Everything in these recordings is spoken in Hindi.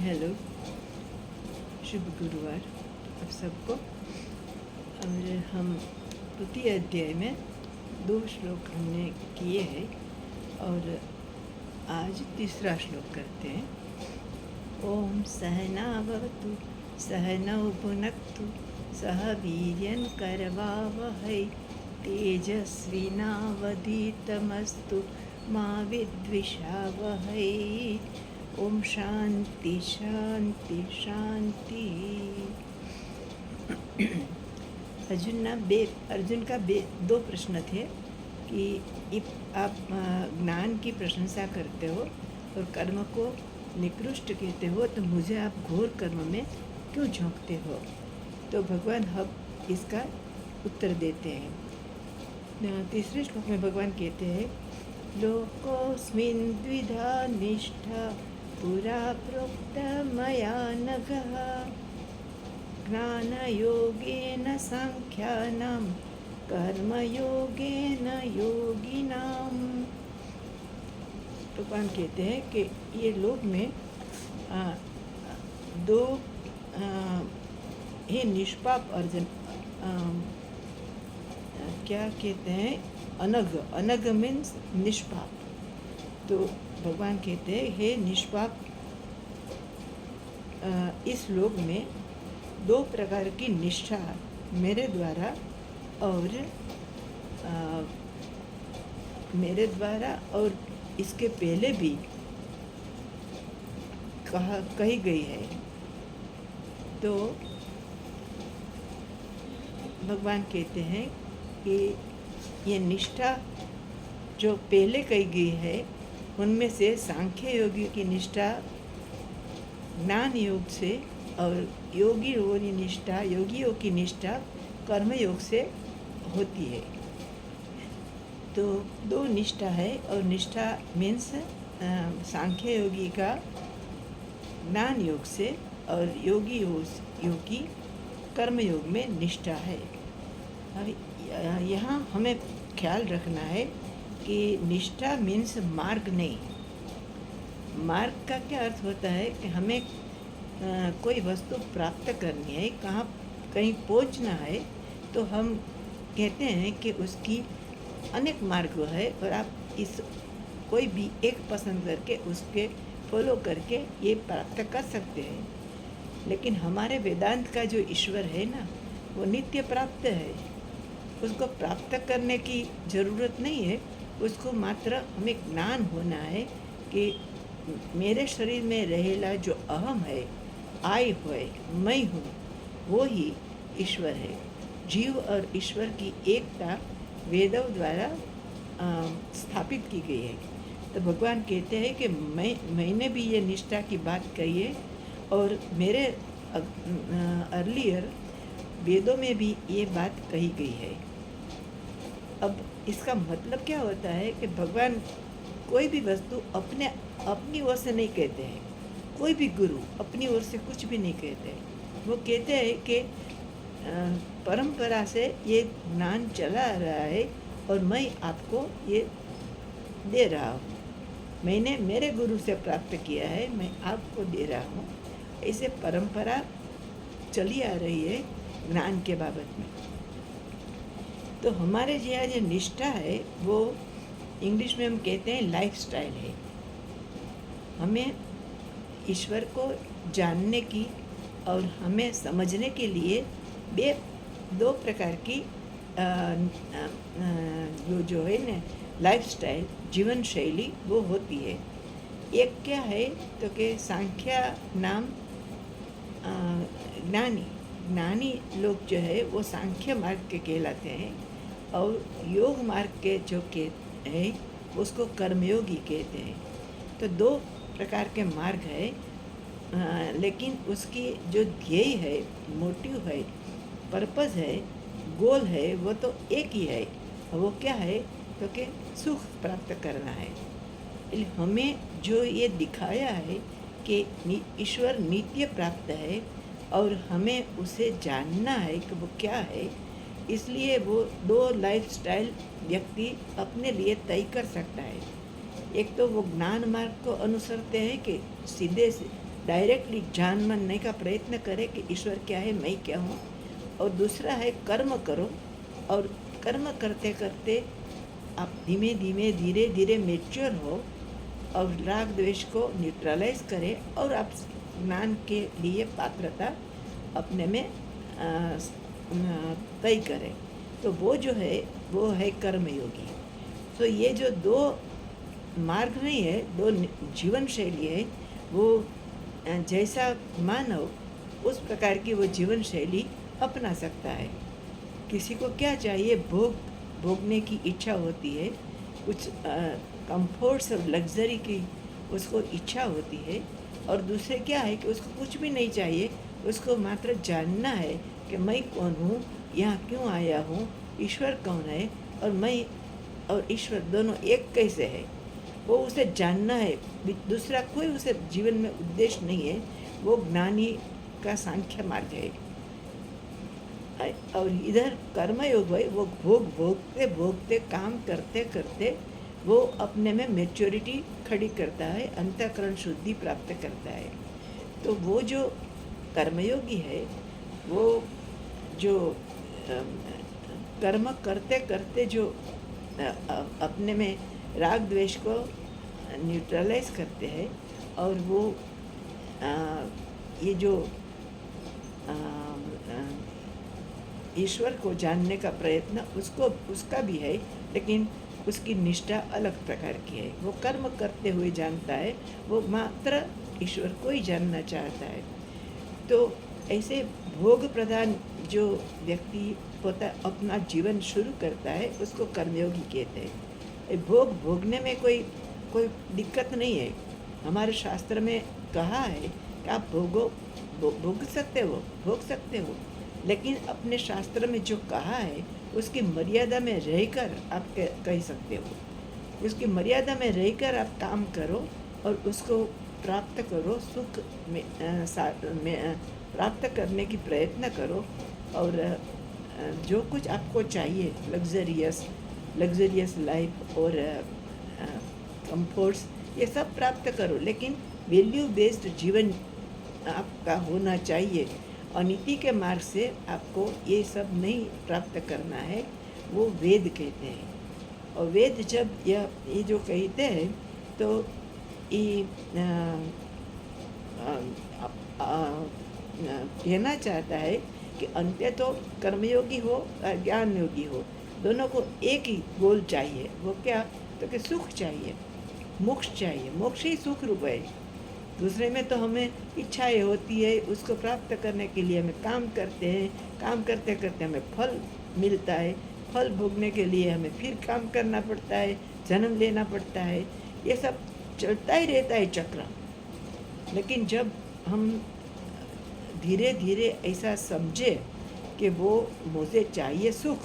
हेलो, शुभ गुरुवार आप सबको। और हम तृतीय अध्याय में 2 श्लोक हमने किए हैं और आज तीसरा श्लोक करते हैं। ओम सहनावतु सहनौ भुनक्तु सह वीर्यं करवावहै तेजस्विनावधीतमस्तु मा विद्विषावहै। ओम शांति शांति शांति। अर्जुन का दो प्रश्न थे कि आप ज्ञान की प्रशंसा करते हो और कर्म को निकृष्ट कहते हो, तो मुझे आप घोर कर्म में क्यों झोंकते हो। तो भगवान अब इसका उत्तर देते हैं। तीसरे श्लोक में भगवान कहते हैं, लोकोऽस्मिन् द्विधा निष्ठा पुरा प्रोक्त मया नघः ज्ञानयोगेन सांख्यानां कर्मयोगेन योगिनाम्। भगवान कहते हैं कि ये लोग में दो ये निष्पाप अर्जुन क्या कहते हैं, अनघ मीन्स निष्पाप। तो भगवान कहते हैं, हे निष्पाप, इस लोक में 2 प्रकार की निष्ठा मेरे द्वारा और इसके पहले भी कही गई है। तो भगवान कहते हैं कि ये निष्ठा जो पहले कही गई है उनमें से सांख्य योगी की निष्ठा ज्ञान योग से और योगियों की निष्ठा कर्मयोग से होती है। तो 2 निष्ठा है और निष्ठा मीन्स सांख्य योगी का ज्ञान योग से और योगी कर्मयोग में निष्ठा है। अब यहाँ हमें ख्याल रखना है कि निष्ठा मीन्स मार्ग नहीं। मार्ग का क्या अर्थ होता है कि हमें कोई वस्तु प्राप्त करनी है, कहीं पहुंचना है, तो हम कहते हैं कि उसकी अनेक मार्ग है और आप इस कोई भी एक पसंद करके उसके फॉलो करके ये प्राप्त कर सकते हैं। लेकिन हमारे वेदांत का जो ईश्वर है ना, वो नित्य प्राप्त है। उसको प्राप्त करने की ज़रूरत नहीं है, उसको मात्र हमें ज्ञान होना है कि मेरे शरीर में रहेला जो अहम है, आई हुए मैं हूँ, वो ही ईश्वर है। जीव और ईश्वर की एकता वेदों द्वारा स्थापित की गई है। तो भगवान कहते हैं कि मैंने भी ये निष्ठा की बात कही है और मेरे अर्लियर वेदों में भी ये बात कही गई है। अब इसका मतलब क्या होता है कि भगवान कोई भी वस्तु अपनी ओर से नहीं कहते हैं, कोई भी गुरु अपनी ओर से कुछ भी नहीं कहते। वो कहते हैं कि परंपरा से ये ज्ञान चला आ रहा है और मैं आपको ये दे रहा हूँ। मैंने मेरे गुरु से प्राप्त किया है, मैं आपको दे रहा हूँ। ऐसे परंपरा चली आ रही है ज्ञान के बाबत में। तो हमारे यहाँ जो निष्ठा है वो इंग्लिश में हम कहते हैं लाइफ स्टाइल है। हमें ईश्वर को जानने की और हमें समझने के लिए 2 प्रकार की जो है ना लाइफ स्टाइल, जीवन शैली वो होती है। एक क्या है तो कि सांख्या नाम ज्ञानी लोग जो है वो सांख्य मार्ग के कहलाते हैं और योग मार्ग के जो हैं उसको कर्मयोगी कहते हैं। तो 2 प्रकार के मार्ग है, लेकिन उसकी जो ध्येय है, मोटिव है, पर्पस है, गोल है, वो तो एक ही है। वो क्या है तो कि सुख प्राप्त करना है। इसलिए हमें जो ये दिखाया है कि ईश्वर नित्य प्राप्त है और हमें उसे जानना है कि वो क्या है, इसलिए वो 2 लाइफ स्टाइल व्यक्ति अपने लिए तय कर सकता है। एक तो वो ज्ञान मार्ग को अनुसरते हैं कि सीधे से डायरेक्टली जान मानने का प्रयत्न करे कि ईश्वर क्या है, मैं क्या हूँ। और दूसरा है कर्म करो, और कर्म करते करते आप धीमे धीमे धीरे धीरे मैच्योर हो और राग द्वेष को न्यूट्रलाइज करें और आप ज्ञान के लिए पात्रता अपने में तय करें। तो वो जो है वो है कर्मयोगी। तो ये जो दो मार्ग नहीं है, दो जीवन शैली है, वो जैसा मानव उस प्रकार की वो जीवन शैली अपना सकता है। किसी को क्या चाहिए, भोगने की इच्छा होती है, कुछ कंफर्ट्स और लग्जरी की उसको इच्छा होती है। और दूसरे क्या है कि उसको कुछ भी नहीं चाहिए, उसको मात्र जानना है कि मैं कौन हूँ, यहाँ क्यों आया हूँ, ईश्वर कौन है, और मैं और ईश्वर दोनों एक कैसे है, वो उसे जानना है। दूसरा कोई उसे जीवन में उद्देश्य नहीं है। वो ज्ञानी का सांख्य मार्ग है। और इधर कर्मयोग है, वो भोगते भोगते काम करते करते वो अपने में मैच्योरिटी खड़ी करता है, अंतःकरण शुद्धि प्राप्त करता है। तो वो जो कर्मयोगी है, वो जो कर्म करते करते जो अपने में राग द्वेष को न्यूट्रलाइज करते हैं, और वो ये जो ईश्वर को जानने का प्रयत्न उसका भी है, लेकिन उसकी निष्ठा अलग प्रकार की है। वो कर्म करते हुए जानता है, वो मात्र ईश्वर को ही जानना चाहता है। तो ऐसे भोग प्रधान जो व्यक्ति अपना जीवन शुरू करता है, उसको कर्मयोगी कहते हैं। भोगने में कोई दिक्कत नहीं है। हमारे शास्त्र में कहा है कि आप भोग सकते हो, लेकिन अपने शास्त्र में जो कहा है उसकी मर्यादा में रहकर आप कह सकते हो। उसकी मर्यादा में रहकर आप काम करो और उसको प्राप्त करो, सुख में प्राप्त करने की प्रयत्न करो। और जो कुछ आपको चाहिए, लग्जरियस लाइफ और कंफर्ट्स, ये सब प्राप्त करो, लेकिन वैल्यू बेस्ड जीवन आपका होना चाहिए। और नीति के मार्ग से आपको ये सब नहीं प्राप्त करना है, वो वेद कहते हैं। और वेद जब ये जो कहते हैं, तो ये कहना चाहता है कि अंत्य तो कर्मयोगी हो और ज्ञान योगी हो, दोनों को एक ही गोल चाहिए। वो क्या, तो कि सुख चाहिए, मोक्ष चाहिए। मोक्ष ही सुख रूप है। दूसरे में तो हमें इच्छाएं होती है, उसको प्राप्त करने के लिए हमें काम करते हैं, काम करते करते हमें फल मिलता है, फल भोगने के लिए हमें फिर काम करना पड़ता है, जन्म लेना पड़ता है, ये सब चलता ही रहता है चक्र। लेकिन जब हम धीरे धीरे ऐसा समझे कि वो मुझे चाहिए सुख,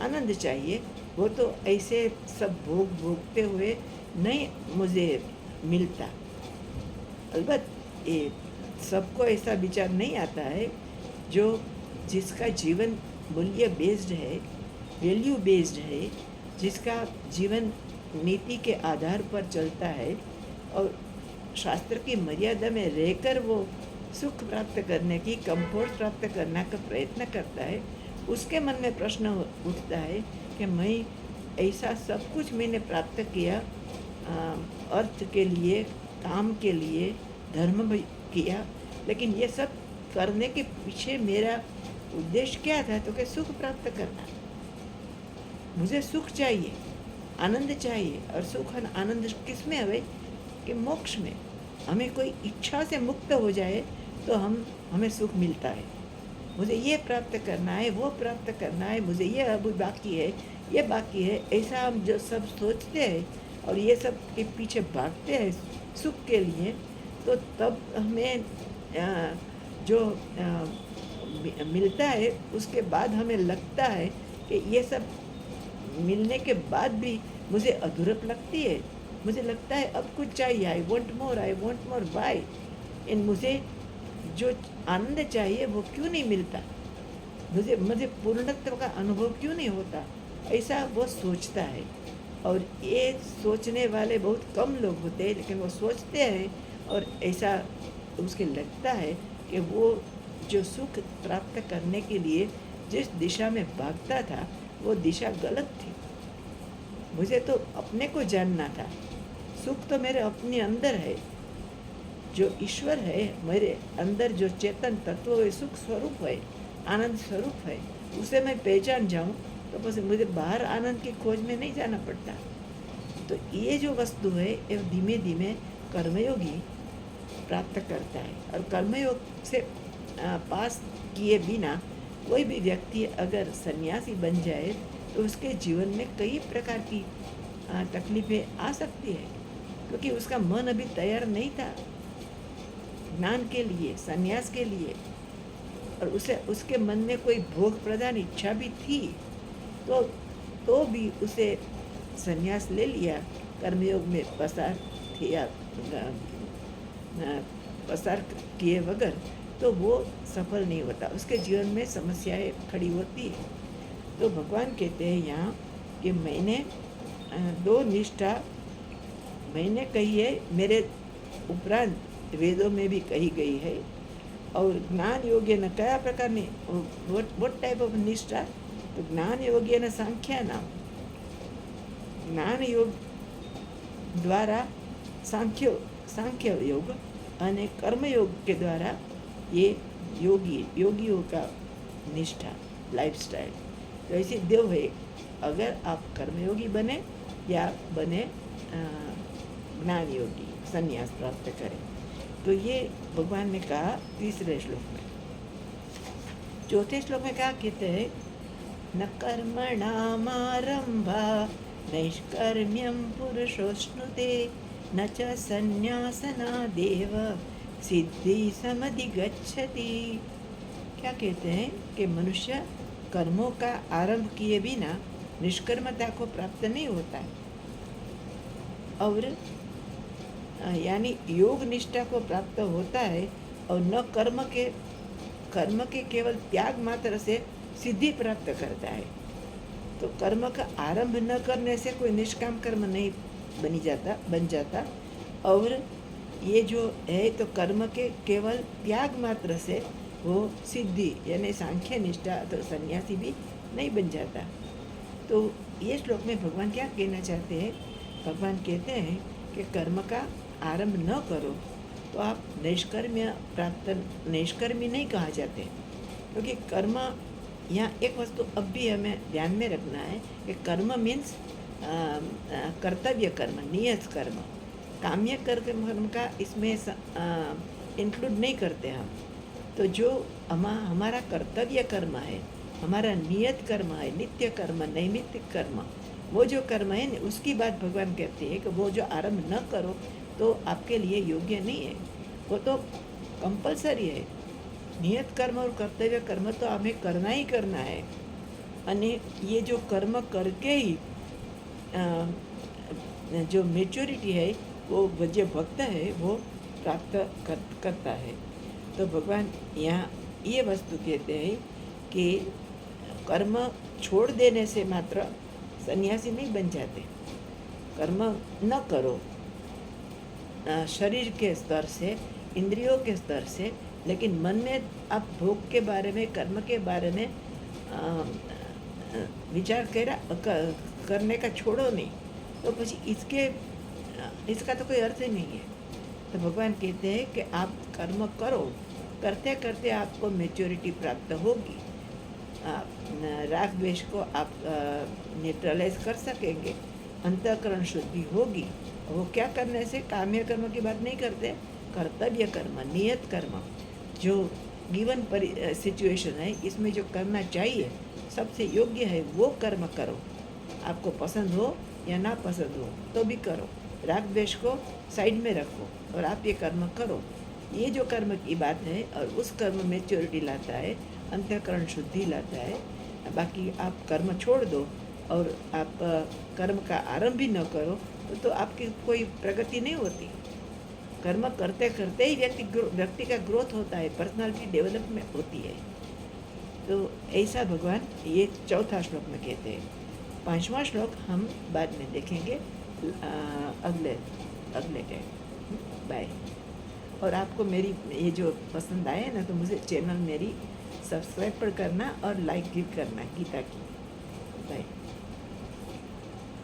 आनंद चाहिए, वो तो ऐसे सब भोगते हुए नहीं मुझे मिलता। अलबत्त ये सबको ऐसा विचार नहीं आता है जिसका जीवन मूल्य बेस्ड है, वैल्यू बेस्ड है, जिसका जीवन नीति के आधार पर चलता है और शास्त्र की मर्यादा में रहकर वो सुख प्राप्त करने की, कंफर्ट प्राप्त करने का प्रयत्न करता है। उसके मन में प्रश्न उठता है कि मैं ऐसा सब कुछ मैंने प्राप्त किया, अर्थ के लिए, काम के लिए, धर्म भी किया, लेकिन ये सब करने के पीछे मेरा उद्देश्य क्या था, तो कि सुख प्राप्त करना। मुझे सुख चाहिए, आनंद चाहिए। और सुख और आनंद किस में है भाई, कि मोक्ष में। हमें कोई इच्छा से मुक्त हो जाए तो हमें सुख मिलता है। मुझे ये प्राप्त करना है, वो प्राप्त करना है, मुझे ये अभी बाकी है, ये बाकी है, ऐसा हम जो सब सोचते हैं और ये सब के पीछे भागते हैं सुख के लिए, तो तब हमें जो मिलता है उसके बाद हमें लगता है कि ये सब मिलने के बाद भी मुझे अधूरप लगती है। मुझे लगता है अब कुछ चाहिए, आई वॉन्ट मोर वाई। इन मुझे जो आनंद चाहिए वो क्यों नहीं मिलता, मुझे पूर्णत्व का अनुभव क्यों नहीं होता, ऐसा वो सोचता है। और ये सोचने वाले बहुत कम लोग होते हैं, लेकिन वो सोचते हैं और ऐसा उसके लगता है कि वो जो सुख प्राप्त करने के लिए जिस दिशा में भागता था वो दिशा गलत थी। मुझे तो अपने को जानना था, सुख तो मेरे अपने अंदर है, जो ईश्वर है मेरे अंदर, जो चेतन तत्व है, सुख स्वरूप है, आनंद स्वरूप है, उसे मैं पहचान जाऊं तो बस मुझे बाहर आनंद की खोज में नहीं जाना पड़ता। तो ये जो वस्तु है ये धीमे धीमे कर्मयोगी प्राप्त करता है। और कर्मयोग से पास किए बिना कोई भी व्यक्ति अगर सन्यासी बन जाए तो उसके जीवन में कई प्रकार की तकलीफें आ सकती है, क्योंकि उसका मन अभी तैयार नहीं था ज्ञान के लिए, सन्यास के लिए, और उसे उसके मन में कोई भोग प्रदान इच्छा भी थी, तो भी उसे सन्यास ले लिया, कर्मयोग में पसार किए बगैर तो वो सफल नहीं होता, उसके जीवन में समस्याएं खड़ी होती है। तो भगवान कहते हैं यहाँ कि मैंने दो निष्ठा मैंने कही है, मेरे उपरांत वेदों में भी कही गई है। और ज्ञान योग्य न कया प्रकार में व्हाट टाइप ऑफ निष्ठा, तो ज्ञान योग्य न सांख्या नाम, ज्ञान योग द्वारा सांख्य योग અને कर्मयोग के द्वारा ये योगियों का निष्ठा लाइफस्टाइल। तो ऐसे दो है, अगर आप कर्मयोगी बने या बने ज्ञान योगी, संन्यास प्राप्त करें। तो ये भगवान ने कहा तीसरे श्लोक में। चौथे श्लोक में क्या कहते हैं, न कर्मणामारंभा नैष्कर्म्यं पुरुषोऽश्नुते न च संन्यासनादेव सिद्धि समधिगच्छति। क्या कहते हैं कि मनुष्य कर्मों का आरंभ किए बिना निष्कर्मता को प्राप्त नहीं होता है, और यानी योग निष्ठा को प्राप्त होता है, और न कर्म के केवल त्याग मात्र से सिद्धि प्राप्त करता है। तो कर्म का आरंभ न करने से कोई निष्काम कर्म नहीं बन जाता, और ये जो है तो कर्म के केवल त्याग मात्र से वो सिद्धि यानी सांख्य निष्ठा तो सन्यासी भी नहीं बन जाता। तो ये श्लोक में भगवान क्या कहना चाहते हैं, भगवान कहते हैं कि कर्म का आरंभ न करो तो आप निष्कर्मी नहीं कहा जाते, क्योंकि कर्म, यहाँ एक वस्तु अब भी हमें ध्यान में रखना है कि कर्म मीन्स कर्तव्य कर्म, नियत कर्म, काम्य कर्म का इसमें इंक्लूड नहीं करते हम। तो जो हमारा कर्तव्य कर्म है, हमारा नियत कर्म है, नित्य कर्म, नैमित्तिक कर्म, वो जो कर्म है उसकी बात भगवान कहते हैं कि वो जो आरंभ न करो तो आपके लिए योग्य नहीं है, वो तो कंपलसरी है। नियत कर्म और कर्तव्य कर्म तो हमें करना ही करना है, અને ये जो कर्म करके ही जो मेच्योरिटी है वो जो भक्त है वो प्राप्त करता है। तो भगवान यहाँ ये वस्तु कहते हैं कि कर्म छोड़ देने से मात्र सन्यासी नहीं बन जाते। कर्म न करो शरीर के स्तर से, इंद्रियों के स्तर से, लेकिन मन में आप भोग के बारे में, कर्म के बारे में विचार करने का छोड़ो नहीं, तो પછી इसका तो कोई अर्थ ही नहीं है। तो भगवान कहते हैं कि आप कर्म करो, करते करते आपको मैच्योरिटी प्राप्त होगी, राग द्वेष को आप न्यूट्रलाइज कर सकेंगे, अंतःकरण शुद्धि होगी। वो क्या करने से, काम्य कर्म की बात नहीं करते, कर्तव्य कर्म, नियत कर्म, जो गिवन सिचुएशन है इसमें जो करना चाहिए, सबसे योग्य है वो कर्म करो। आपको पसंद हो या ना पसंद हो तो भी करो, राग द्वेष को साइड में रखो और आप ये कर्म करो। ये जो कर्म की बात है, और उस कर्म मैच्योरिटी लाता है, अंतःकरण शुद्धि लाता है। बाकी आप कर्म छोड़ दो और आप कर्म का आरंभ भी न करो तो आपकी कोई प्रगति नहीं होती। कर्म करते करते ही व्यक्ति का ग्रोथ होता है, पर्सनालिटी डेवलपमेंट होती है। तो ऐसा भगवान ये चौथा श्लोक में कहते हैं। पांचवा श्लोक हम बाद में देखेंगे अगले टाइम। बाय। और आपको मेरी ये जो पसंद आए ना तो मुझे चैनल मेरी सब्सक्राइब पर करना और लाइक भी करना गीता की। बाय।